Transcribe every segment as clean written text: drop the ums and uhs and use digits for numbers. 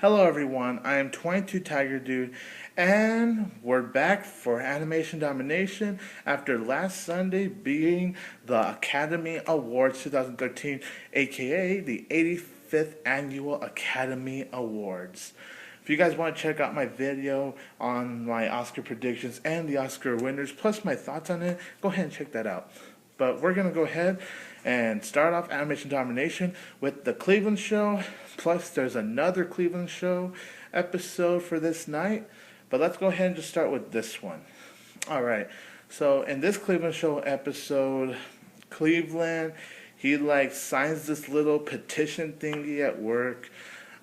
Hello everyone, I am 22 Tiger Dude, and we're back for Animation Domination after last Sunday being the Academy Awards 2013, aka the 85th Annual Academy Awards. If you guys want to check out my video on my Oscar predictions and the Oscar winners, plus my thoughts on it, go ahead and check that out. But we're going to go ahead and start off Animation Domination with the Cleveland Show. Plus, there's another Cleveland Show episode for this night. But let's go ahead and just start with this one. Alright, so in this Cleveland Show episode, Cleveland, he signs this little petition thingy at work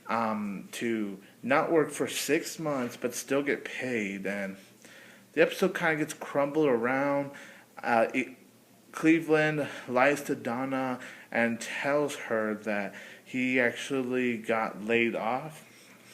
to not work for 6 months but still get paid. And the episode kind of gets crumbled around. Cleveland lies to Donna and tells her that he actually got laid off.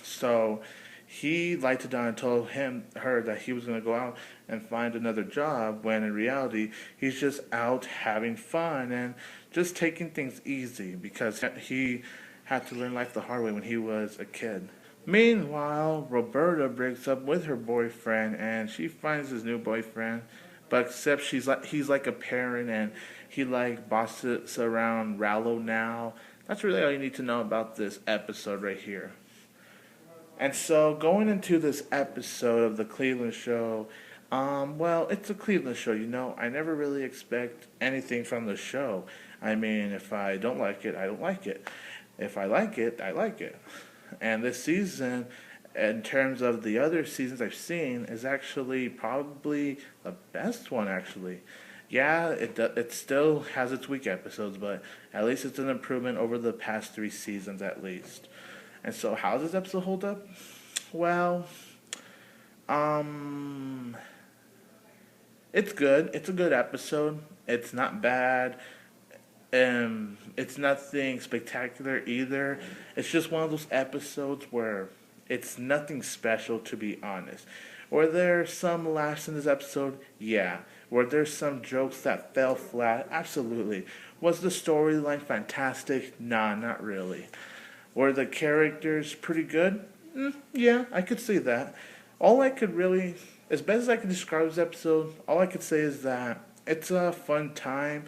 So he lied to Donna and told her that he was going to go out and find another job, when in reality he's just out having fun and just taking things easy because he had to learn life the hard way when he was a kid. Meanwhile, Roberta breaks up with her boyfriend and she finds his new boyfriend. But except he's like a parent and he bosses around Rallo now. That's really all you need to know about this episode right here. And so going into this episode of the Cleveland Show, well, it's a Cleveland Show, I never really expect anything from the show. I mean, if I don't like it, I don't like it. If I like it, I like it. And this season, in terms of the other seasons I've seen, is actually probably the best one, actually. Yeah, it still has its weak episodes, but at least it's an improvement over the past 3 seasons at least. And so how does this episode hold up? Well, it's good. It's a good episode. It's not bad. It's nothing spectacular either. It's just one of those episodes where it's nothing special, to be honest. Were there some laughs in this episode? Yeah. Were there some jokes that fell flat? Absolutely. Was the storyline fantastic? Nah, not really. Were the characters pretty good? Yeah, I could see that. All I could really, as best as I can describe this episode, all I could say is that it's a fun time.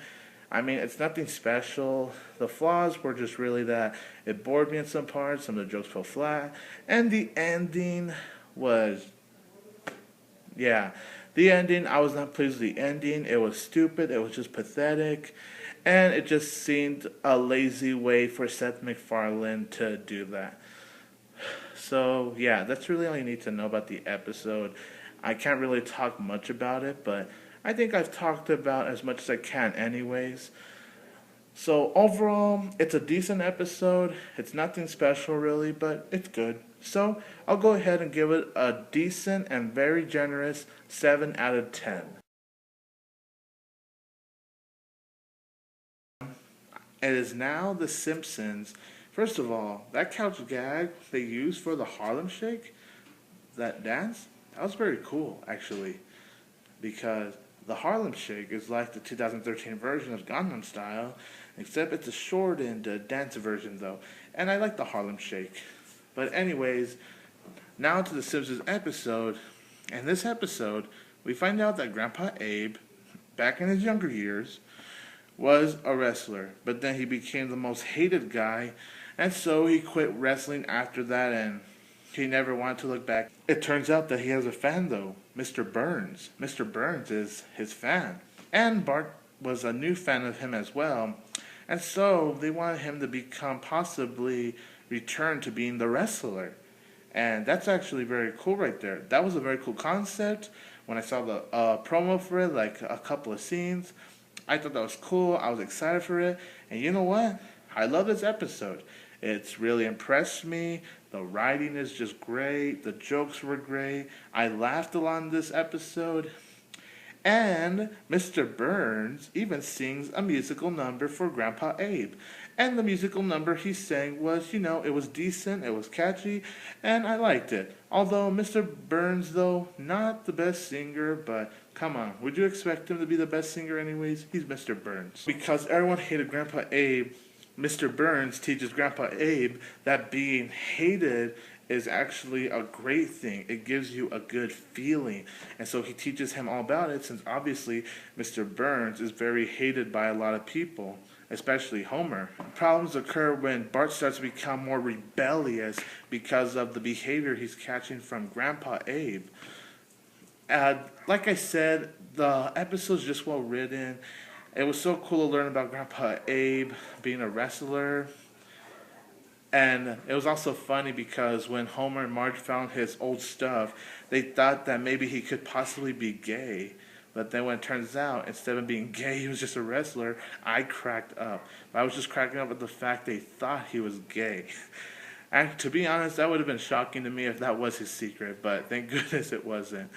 I mean, it's nothing special. The flaws were just really that it bored me in some parts, some of the jokes fell flat, and the ending was, the ending, I was not pleased with the ending. It was stupid, it was just pathetic, and it just seemed a lazy way for Seth MacFarlane to do that. So, yeah, that's really all you need to know about the episode. I can't really talk much about it, but I think I've talked about as much as I can anyways. So overall, it's a decent episode. It's nothing special really, but it's good. So I'll go ahead and give it a decent and very generous 7 out of 10. It is now The Simpsons. First of all, that couch gag they used for the Harlem Shake, that dance, that was very cool actually, because the Harlem Shake is like the 2013 version of Gangnam Style, except it's a shortened dance version though, and I like the Harlem Shake. But anyways, now to the Simpsons episode. In this episode, we find out that Grandpa Abe, back in his younger years, was a wrestler, but then he became the most hated guy, and so he quit wrestling after that, and he never wanted to look back. It turns out that he has a fan though, Mr. Burns. Mr. Burns is his fan. And Bart was a new fan of him as well. And so they wanted him to become possibly return to being the wrestler. And that's actually very cool right there. That was a very cool concept. When I saw the promo for it, like a couple of scenes, I thought that was cool. I was excited for it. And you know what? I love this episode. It's really impressed me. The writing is just great. The jokes were great. I laughed a lot in this episode. And Mr. Burns even sings a musical number for Grandpa Abe. And the musical number he sang was, it was decent, it was catchy, and I liked it. Although Mr. Burns, though, not the best singer, but come on, would you expect him to be the best singer anyways? He's Mr. Burns. Because everyone hated Grandpa Abe, Mr. Burns teaches Grandpa Abe that being hated is actually a great thing. It gives you a good feeling. And so he teaches him all about it, since obviously Mr. Burns is very hated by a lot of people, especially Homer. Problems occur when Bart starts to become more rebellious because of the behavior he's catching from Grandpa Abe. Like I said, the episode's just well written. It was so cool to learn about Grandpa Abe being a wrestler. And it was also funny because when Homer and Marge found his old stuff, they thought that maybe he could possibly be gay. But then when it turns out, instead of being gay, he was just a wrestler, I cracked up. I was just cracking up at the fact they thought he was gay. And to be honest, that would have been shocking to me if that was his secret, but thank goodness it wasn't.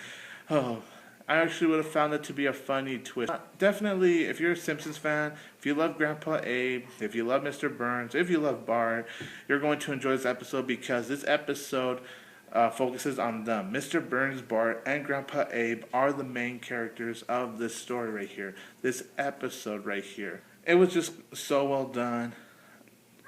Oh, I actually would have found it to be a funny twist. Definitely, if you're a Simpsons fan, if you love Grandpa Abe, if you love Mr. Burns, if you love Bart, you're going to enjoy this episode, because this episode focuses on them. Mr. Burns, Bart, and Grandpa Abe are the main characters of this story right here, this episode right here. It was just so well done.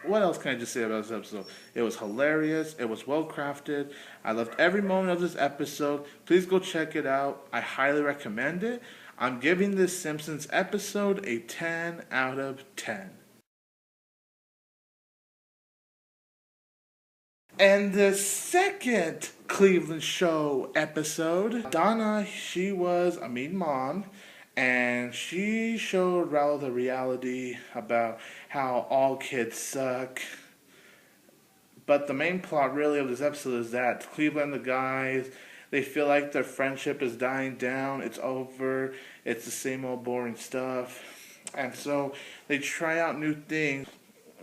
What else can I just say about this episode? It was hilarious. It was well crafted. I loved every moment of this episode. Please go check it out. I highly recommend it. I'm giving this Simpsons episode a 10 out of 10. And the second Cleveland Show episode, Donna, she was a mean mom. And she showed Ralph the reality about how all kids suck. But the main plot really of this episode is that Cleveland, the guys, they feel like their friendship is dying down. It's over. It's the same old boring stuff. And so they try out new things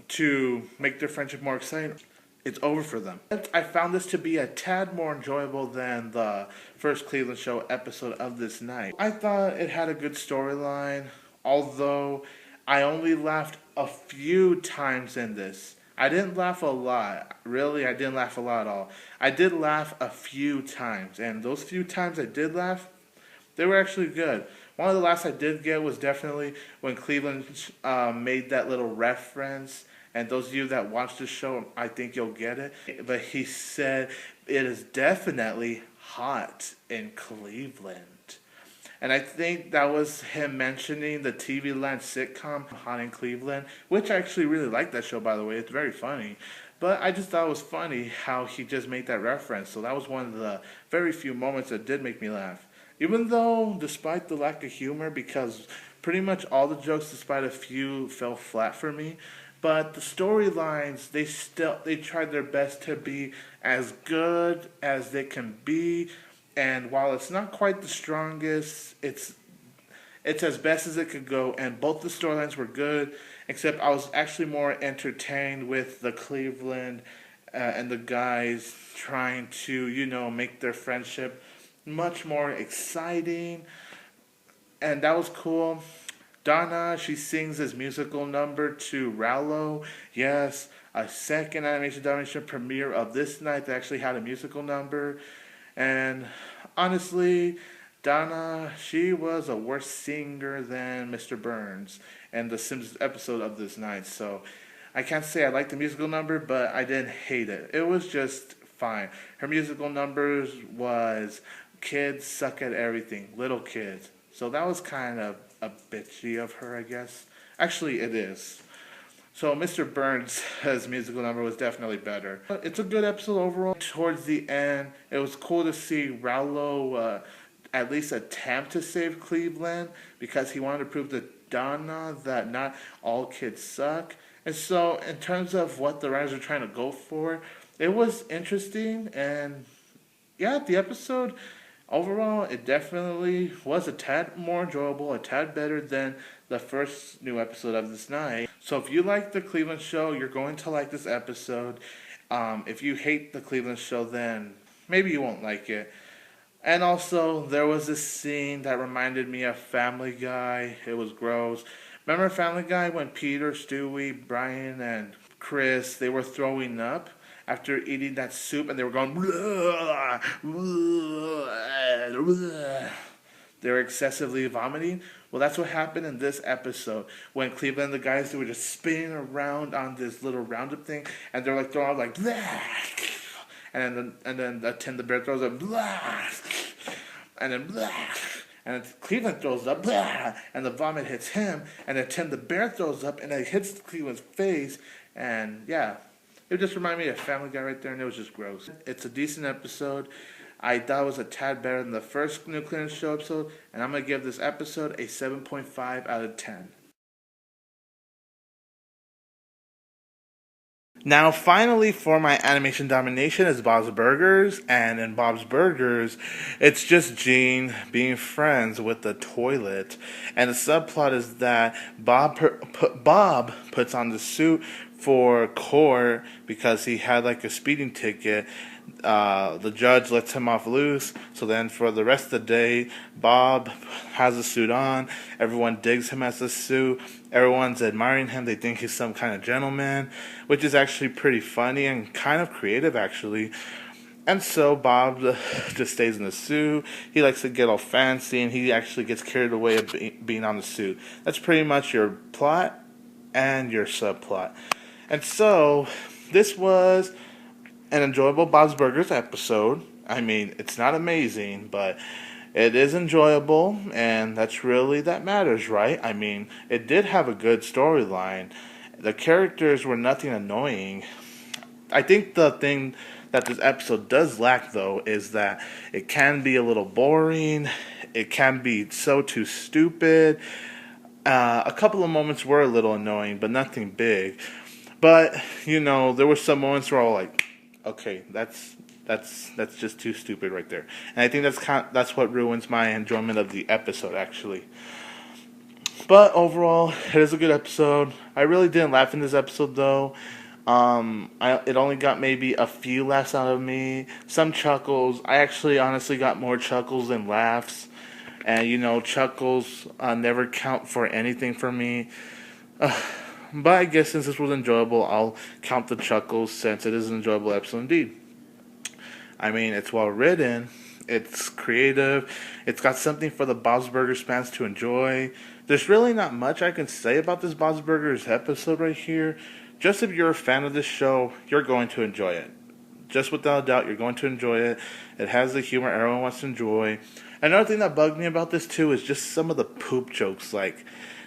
to make their friendship more exciting. It's over for them. I found this to be a tad more enjoyable than the first Cleveland Show episode of this night. I thought it had a good storyline, although I only laughed a few times in this. I didn't laugh a lot. Really, I didn't laugh a lot at all. I did laugh a few times, and those few times I did laugh, they were actually good. One of the laughs I did get was definitely when Cleveland made that little reference. And those of you that watch the show, I think you'll get it. But he said, it is definitely hot in Cleveland. And I think that was him mentioning the TV Land sitcom, Hot in Cleveland, which I actually really like that show, by the way. It's very funny. But I just thought it was funny how he just made that reference. So that was one of the very few moments that did make me laugh. Even though, despite the lack of humor, because pretty much all the jokes, despite a few, fell flat for me. But the storylines, they tried their best to be as good as they can be. And while it's not quite the strongest, it's as best as it could go. And both the storylines were good, except I was actually more entertained with the Cleveland and the guys trying to, make their friendship much more exciting. And that was cool. Donna, she sings this musical number to Rallo. Yes, a second animation Domination premiere of this night that actually had a musical number. And honestly, Donna, she was a worse singer than Mr. Burns and the Simpsons episode of this night. So I can't say I liked the musical number, but I didn't hate it. It was just fine. Her musical numbers was kids suck at everything, little kids. So that was kind of a bitchy of her, I guess. Actually, it is. So Mr. Burns' musical number was definitely better. It's a good episode overall. Towards the end, it was cool to see Rallo at least attempt to save Cleveland, because he wanted to prove to Donna that not all kids suck. And so in terms of what the writers are trying to go for, it was interesting. And yeah, the episode overall, it definitely was a tad more enjoyable, a tad better than the first new episode of this night. So if you like the Cleveland Show, you're going to like this episode. If you hate the Cleveland Show, then maybe you won't like it. And also, there was this scene that reminded me of Family Guy. It was gross. Remember Family Guy when Peter, Stewie, Brian, and Chris, they were throwing up after eating that soup, and they were going, "Bleh, bleh, bleh." They were excessively vomiting. Well, that's what happened in this episode when Cleveland, the guys, they were just spinning around on this little roundup thing, and they're like throwing up like, "Bleh." and then the Tim the Bear throws up, blah, and then blah, and then Cleveland throws up, blah, and the vomit hits him, and then Tim the Bear throws up, and it hits Cleveland's face, and yeah, it just reminded me of Family Guy right there, and it was just gross. It's a decent episode. I thought it was a tad better than the first New Clearance Show episode, and I'm going to give this episode a 7.5 out of 10. Now, finally, for my animation domination is Bob's Burgers, and in Bob's Burgers, it's just Gene being friends with the toilet, and the subplot is that Bob puts on the suit for court because he had like a speeding ticket. The judge lets him off loose, so then for the rest of the day, Bob has a suit on. Everyone digs him as a suit. Everyone's admiring him. They think he's some kind of gentleman, which is actually pretty funny and kind of creative, actually. And so Bob just stays in the suit. He likes to get all fancy, and he actually gets carried away of being on the suit. That's pretty much your plot and your subplot. And so this was an enjoyable Bob's Burgers episode. I mean, it's not amazing, but it is enjoyable, and that matters, right? I mean, it did have a good storyline. The characters were nothing annoying. I think the thing that this episode does lack, though, is that it can be a little boring. It can be too stupid. A couple of moments were a little annoying, but nothing big. But, there were some moments where I was like, okay, that's just too stupid right there. And I think that's what ruins my enjoyment of the episode, actually. But overall, it is a good episode. I really didn't laugh in this episode, though. It only got maybe a few laughs out of me. Some chuckles. I actually honestly got more chuckles than laughs. And, chuckles never count for anything for me. But I guess since this was enjoyable, I'll count the chuckles since it is an enjoyable episode indeed. I mean, it's well written, it's creative, it's got something for the Bob's Burgers fans to enjoy. There's really not much I can say about this Bob's Burgers episode right here. Just if you're a fan of this show, you're going to enjoy it. Just without a doubt, you're going to enjoy it. It has the humor everyone wants to enjoy. Another thing that bugged me about this too is just some of the poop jokes, like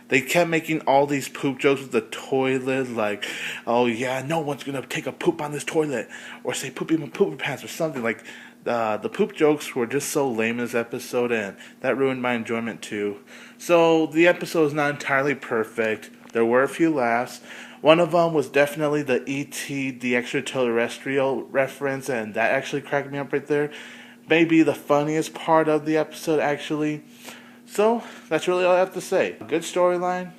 they kept making all these poop jokes with the toilet, like, oh yeah, no one's going to take a poop on this toilet, or say poopy in my poopy pants or something. Like, the poop jokes were just so lame in this episode, and that ruined my enjoyment too. So, the episode is not entirely perfect. There were a few laughs. One of them was definitely the E.T., the extraterrestrial reference, and that actually cracked me up right there. Maybe the funniest part of the episode, actually. So, that's really all I have to say. Good storyline,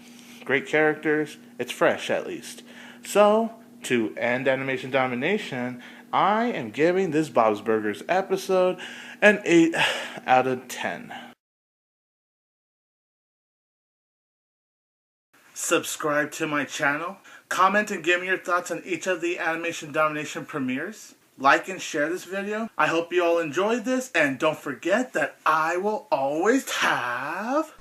great characters, it's fresh at least. So, to end Animation Domination, I am giving this Bob's Burgers episode an 8 out of 10. Subscribe to my channel, comment and give me your thoughts on each of the Animation Domination premieres. Like and share this video. I hope you all enjoyed this, and don't forget that I will always have